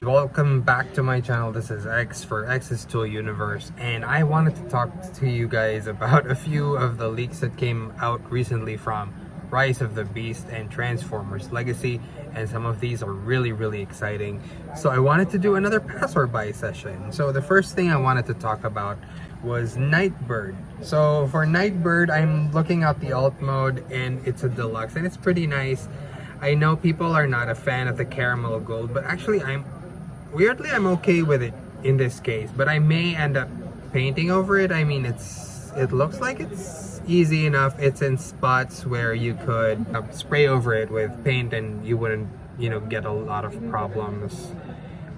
Welcome back to my channel. This is X for X's Tool Universe, and I wanted to talk to you guys about a few of the leaks that came out recently from Rise of the Beast and Transformers Legacy, and some of these are really exciting. So I wanted to do another password buy session. So the first thing I wanted to talk about was Nightbird. So for Nightbird, I'm looking at the alt mode, and it's a deluxe, and it's pretty nice. I know people are not a fan of the caramel gold, but actually I'm okay with it in this case, but I may end up painting over it. I mean, it looks like it's easy enough. It's in spots where you could spray over it with paint and you wouldn't, get a lot of problems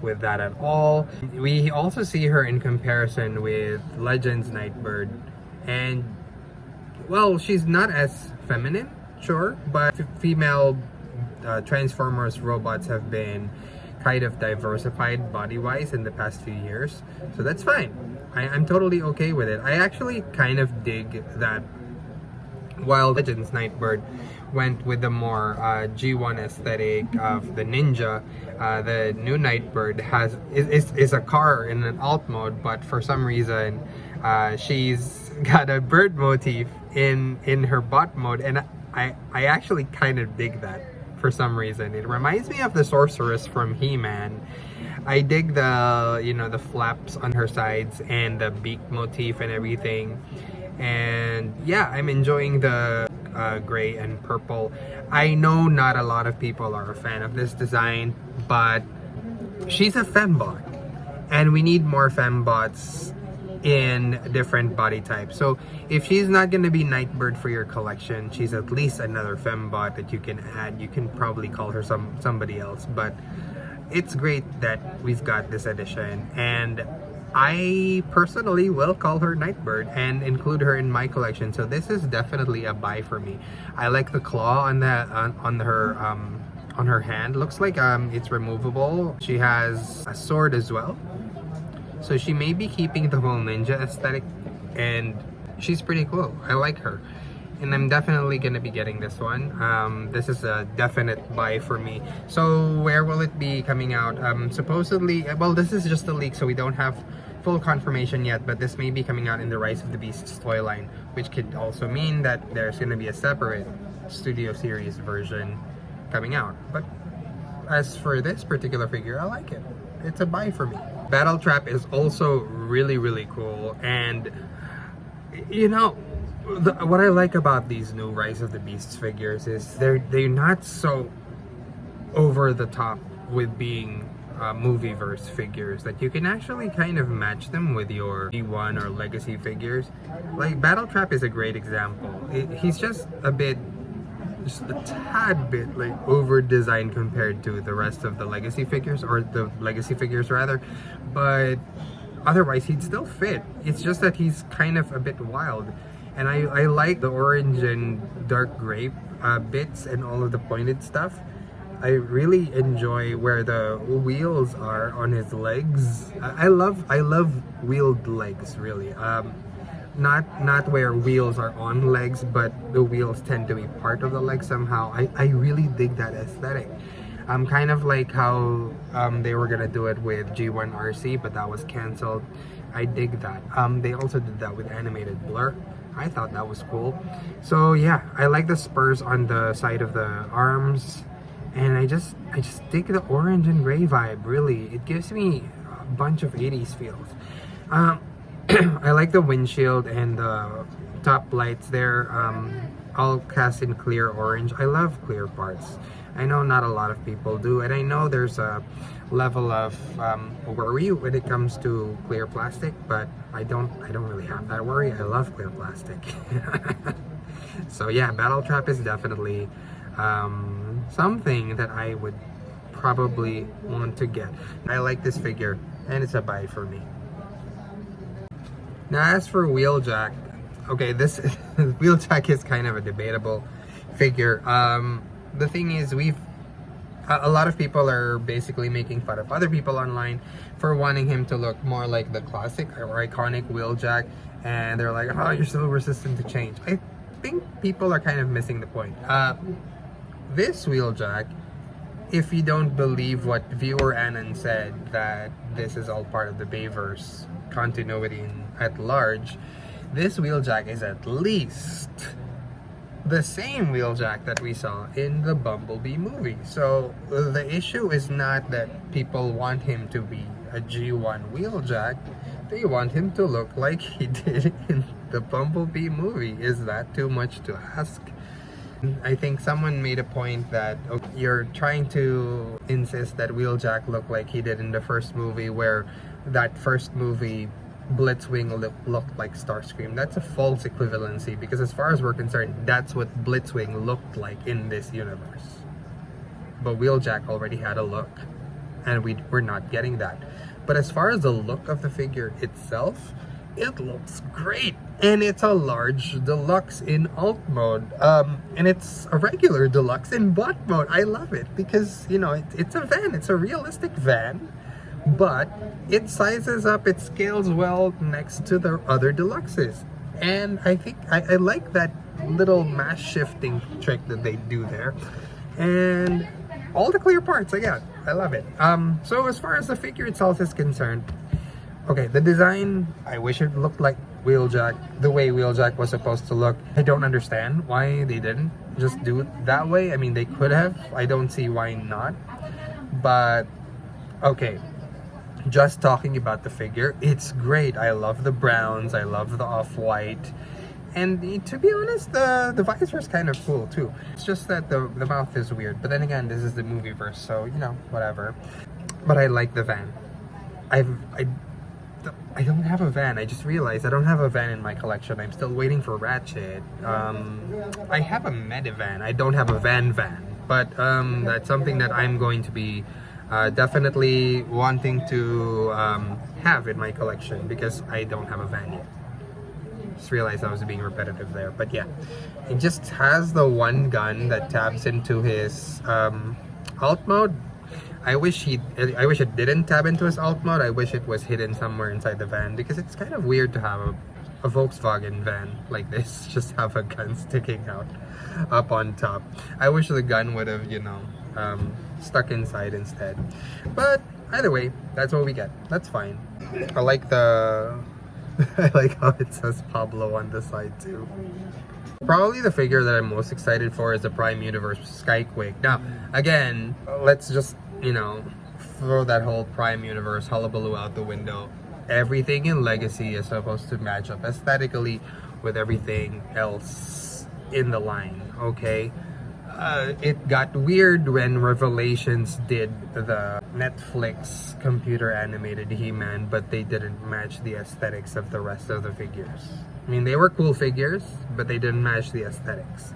with that at all. We also see her in comparison with Legends Nightbird, and well, she's not as feminine, sure, but female Transformers robots have been kind of diversified body-wise in the past few years, so that's fine. I'm totally okay with it. I actually kind of dig that while Legends Nightbird went with the more G1 aesthetic of the ninja, the new Nightbird is a car in an alt mode, but for some reason she's got a bird motif in her bot mode, and I actually kind of dig that. For some reason, it reminds me of the sorceress from He-Man. I dig the flaps on her sides and the beak motif and everything. And yeah, I'm enjoying the gray and purple. I know not a lot of people are a fan of this design, but she's a fembot, and we need more fembots in different body types. So if she's not going to be Nightbird for your collection, she's at least another fembot that you can add. You can probably call her somebody else, but it's great that we've got this edition, and I personally will call her Nightbird and include her in my collection. So this is definitely a buy for me. I like the claw on her hand. Looks like it's removable. She has a sword as well, so she may be keeping the whole ninja aesthetic, and she's pretty cool. I like her, and I'm definitely gonna be getting this one. This is a definite buy for me. So where will it be coming out? Supposedly, well, this is just a leak, so we don't have full confirmation yet, but this may be coming out in the Rise of the Beasts toy line, which could also mean that there's gonna be a separate Studio Series version coming out. But as for this particular figure, I like it. It's a buy for me. Battletrap is also really cool, and what I like about these new Rise of the Beasts figures is they're not so over the top with being movieverse figures, that you can actually kind of match them with your G1 or Legacy figures. Like Battletrap is a great example. He's just a tad bit like over designed compared to the rest of the Legacy figures, or the Legacy figures rather, but otherwise he'd still fit. It's just that he's kind of a bit wild, and I like the orange and dark gray bits and all of the pointed stuff. I really enjoy where the wheels are on his legs. I love wheeled legs, really. Not where wheels are on legs, but the wheels tend to be part of the leg somehow. I really dig that aesthetic. Kind of like how they were gonna do it with G1 RC, but that was cancelled. I dig that. They also did that with animated Blur. I thought that was cool. So yeah, I like the spurs on the side of the arms, and I just dig the orange and gray vibe. Really, it gives me a bunch of 80s feels. I like the windshield and the top lights there, all cast in clear orange. I love clear parts. I know not a lot of people do, and I know there's a level of worry when it comes to clear plastic, but I don't really have that worry. I love clear plastic. So yeah, Battletrap is definitely something that I would probably want to get. I like this figure, and it's a buy for me. Now, as for Wheeljack, okay, this Wheeljack is kind of a debatable figure. The thing is, a lot of people are basically making fun of other people online for wanting him to look more like the classic or iconic Wheeljack, and they're like, oh, you're so resistant to change. I think people are kind of missing the point. This Wheeljack if you don't believe what viewer Anan said, that this is all part of the Bayverse continuity at large, this Wheeljack is at least the same Wheeljack that we saw in the Bumblebee movie. So the issue is not that people want him to be a G1 Wheeljack, they want him to look like he did in the Bumblebee movie. Is that too much to ask? I think someone made a point that you're trying to insist that Wheeljack look like he did in the first movie, where that first movie Blitzwing looked like Starscream. That's a false equivalency, because as far as we're concerned, that's what Blitzwing looked like in this universe. But Wheeljack already had a look, and we're not getting that. But as far as the look of the figure itself, it looks great. And it's a large deluxe in alt mode. And it's a regular deluxe in bot mode. I love it because, you know, it's a van. It's a realistic van. But it sizes up, it scales well next to the other deluxes. And I think I like that little mass shifting trick that they do there. And all the clear parts I got. I love it. So as far as the figure itself is concerned, okay, the design, I wish it looked like Wheeljack, the way Wheeljack was supposed to look. I don't understand why they didn't just do it that way. I mean, they could have. I don't see why not. But, okay, just talking about the figure, it's great. I love the browns. I love the off-white. And to be honest, the visor is kind of cool too. It's just that the mouth is weird. But then again, this is the movieverse, so, you know, whatever. But I like the van. I don't have a van. I just realized I don't have a van in my collection. I'm still waiting for Ratchet. I have a Medivan. I don't have a van. But that's something that I'm going to be definitely wanting to have in my collection, because I don't have a van yet. Just realized I was being repetitive there. But yeah, it just has the one gun that taps into his alt mode. I wish it didn't tab into his alt mode. I wish it was hidden somewhere inside the van, because it's kind of weird to have a Volkswagen van like this just have a gun sticking out up on top. I wish the gun would have, you know, stuck inside instead. But either way, that's what we get. That's fine. I like the I like how it says Pablo on the side too. Probably the figure that I'm most excited for is the Prime Universe Skyquake. Now, again, let's just, you know, throw that whole Prime Universe hullabaloo out the window. Everything in Legacy is supposed to match up aesthetically with everything else in the line, okay? It got weird when Revelations did the Netflix computer animated He-Man, but they didn't match the aesthetics of the rest of the figures. I mean, they were cool figures, but they didn't match the aesthetics.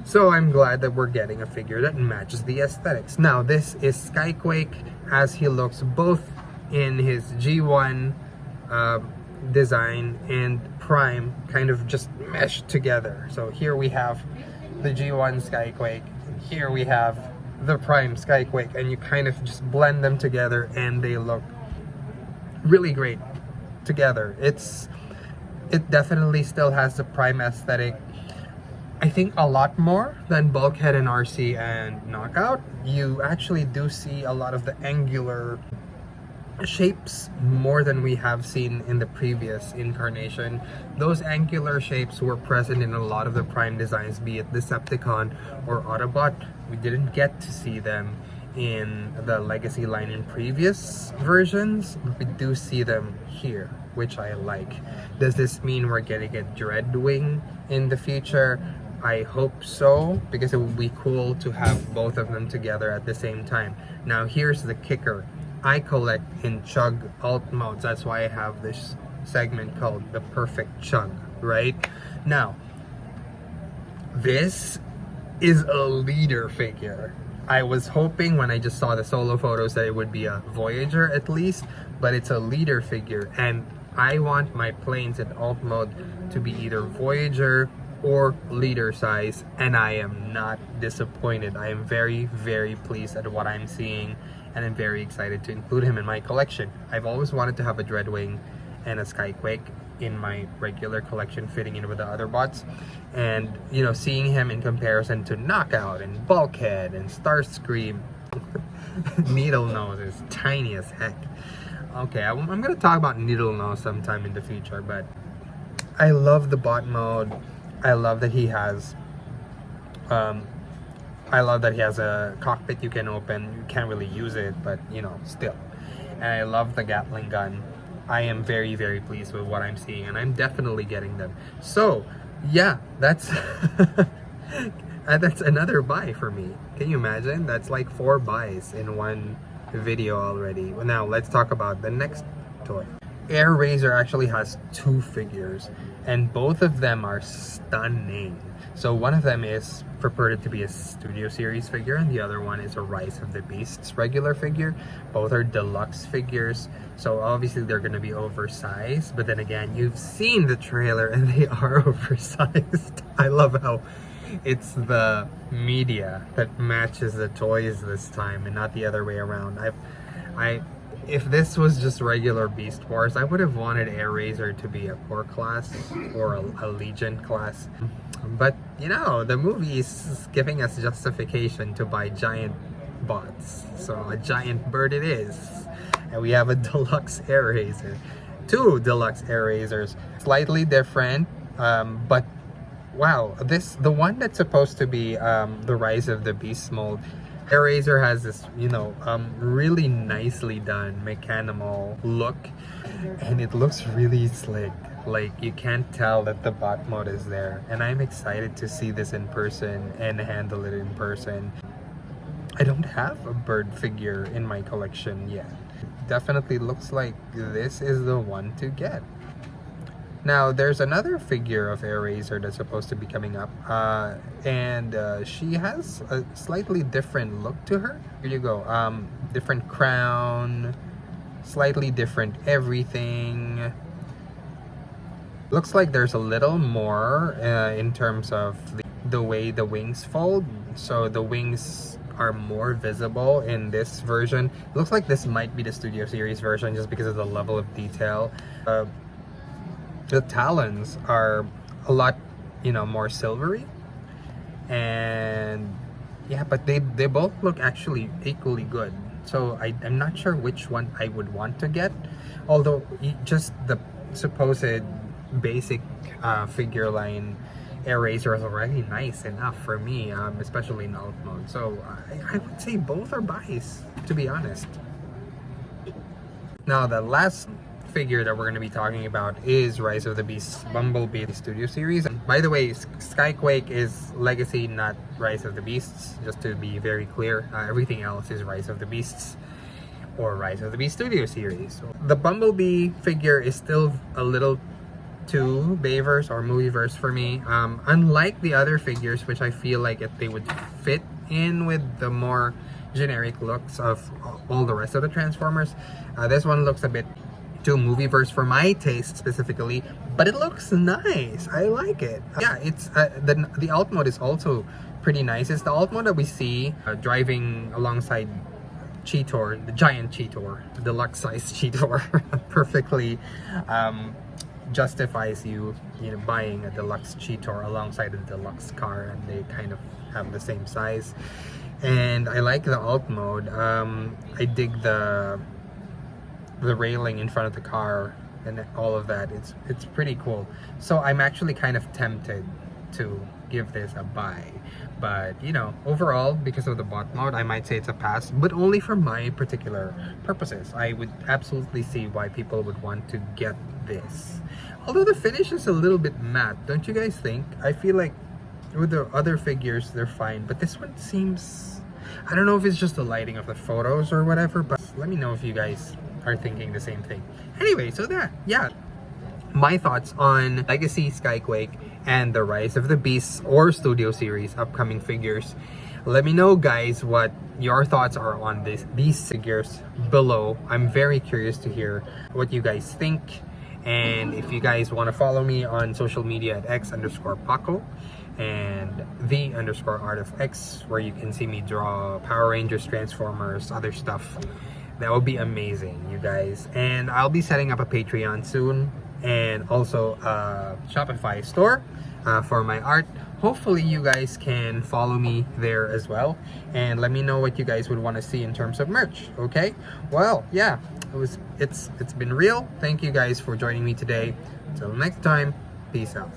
So I'm glad that we're getting a figure that matches the aesthetics. Now, this is Skyquake as he looks both in his G1 design and Prime kind of just meshed together. So here we have the G1 Skyquake, and here we have the Prime Skyquake, and you kind of just blend them together and they look really great together. It definitely still has the Prime aesthetic. I think a lot more than Bulkhead and RC and Knockout. You actually do see a lot of the angular shapes more than we have seen in the previous incarnation. Those angular shapes were present in a lot of the Prime designs, be it Decepticon or Autobot. We didn't get to see them in the Legacy line in previous versions, but we do see them here, which I like. Does this mean we're getting a Dreadwing in the future? I hope so, because it would be cool to have both of them together at the same time. Now here's the kicker. I collect in CHUG alt modes. That's why I have this segment called the Perfect CHUG, right? Now, this is a leader figure. I was hoping when I just saw the solo photos that it would be a Voyager at least, but it's a leader figure, and I want my planes in alt mode to be either Voyager or leader size, and I am not disappointed. I am very, very pleased at what I'm seeing, and I'm very excited to include him in my collection. I've always wanted to have a Dreadwing and a Skyquake in my regular collection, fitting in with the other bots, and, you know, seeing him in comparison to Knockout and Bulkhead and Starscream, Needle Nose is tiny as heck. Okay, I'm gonna talk about Needle Nose sometime in the future, but I love the bot mode. I love that he has a cockpit you can open. You can't really use it, but you know, still. And I love the Gatling gun. I am very, very pleased with what I'm seeing, and I'm definitely getting them. So, yeah, that's that's another buy for me. Can you imagine? That's like 4 buys in one video already. Well, now let's talk about the next toy. Airazor actually has 2 figures, and both of them are stunning. So one of them is purported to be a Studio Series figure, and the other one is a Rise of the Beasts regular figure. Both are deluxe figures, so obviously they're going to be oversized, but then again, you've seen the trailer and they are oversized. I love how it's the media that matches the toys this time and not the other way around. If this was just regular Beast Wars, I would have wanted Airazor to be a core class or a Legion class. But, you know, the movie is giving us justification to buy giant bots. So a giant bird it is. And we have a deluxe Airazor. 2 deluxe Airazors. Slightly different, but wow, the one that's supposed to be the Rise of the Beast mold, Airazor has this, you know, really nicely done mechanimal look, and it looks really slick. Like, you can't tell that the bot mode is there, and I'm excited to see this in person and handle it in person. I don't have a bird figure in my collection yet. Definitely looks like this is the one to get. Now, there's another figure of Airazor that's supposed to be coming up, and she has a slightly different look to her. Here you go. Different crown, slightly different everything. Looks like there's a little more in terms of the way the wings fold. So the wings are more visible in this version. It looks like this might be the Studio Series version just because of the level of detail. The talons are a lot, you know, more silvery, and yeah, but they both look actually equally good. So I'm not sure which one I would want to get, although just the supposed basic figure line Airazor is already nice enough for me, especially in alt mode. So I would say both are buys, to be honest. Now the last figure that we're going to be talking about is Rise of the Beasts Bumblebee Studio Series. And by the way, Skyquake is Legacy, not Rise of the Beasts, just to be very clear. Everything else is Rise of the Beasts or Rise of the Beast Studio Series. So the Bumblebee figure is still a little too Bayverse or Movieverse for me. Unlike the other figures, which I feel like if they would fit in with the more generic looks of all the rest of the Transformers, this one looks a bit too Movieverse for my taste specifically, but it looks nice. I like it. Yeah, it's the alt mode is also pretty nice. It's the alt mode that we see driving alongside Cheetor, the giant Cheetor, the deluxe size Cheetor. Perfectly justifies you know, buying a deluxe Cheetor alongside a deluxe car, and they kind of have the same size. And I like the alt mode. I dig the railing in front of the car and all of that. It's pretty cool. So I'm actually kind of tempted to give this a buy, but you know, overall, because of the bot mode, I might say it's a pass, but only for my particular purposes. I would absolutely see why people would want to get this, although the finish is a little bit matte, don't you guys think? I feel like with the other figures they're fine, but this one seems, I don't know if it's just the lighting of the photos or whatever, but let me know if you guys are thinking the same thing. Anyway, so yeah, my thoughts on Legacy Skyquake and the Rise of the Beasts or Studio Series upcoming figures. Let me know, guys, what your thoughts are on these figures below. I'm very curious to hear what you guys think. And if you guys want to follow me on social media at x_Paco and the_Art of X, where you can see me draw Power Rangers, Transformers, other stuff, that would be amazing, you guys. And I'll be setting up a Patreon soon, and also a Shopify store for my art. hopefully you guys can follow me there as well, and let me know what you guys would want to see in terms of merch. Okay, well, yeah, it's been real. Thank you guys for joining me today. Until next time, peace out.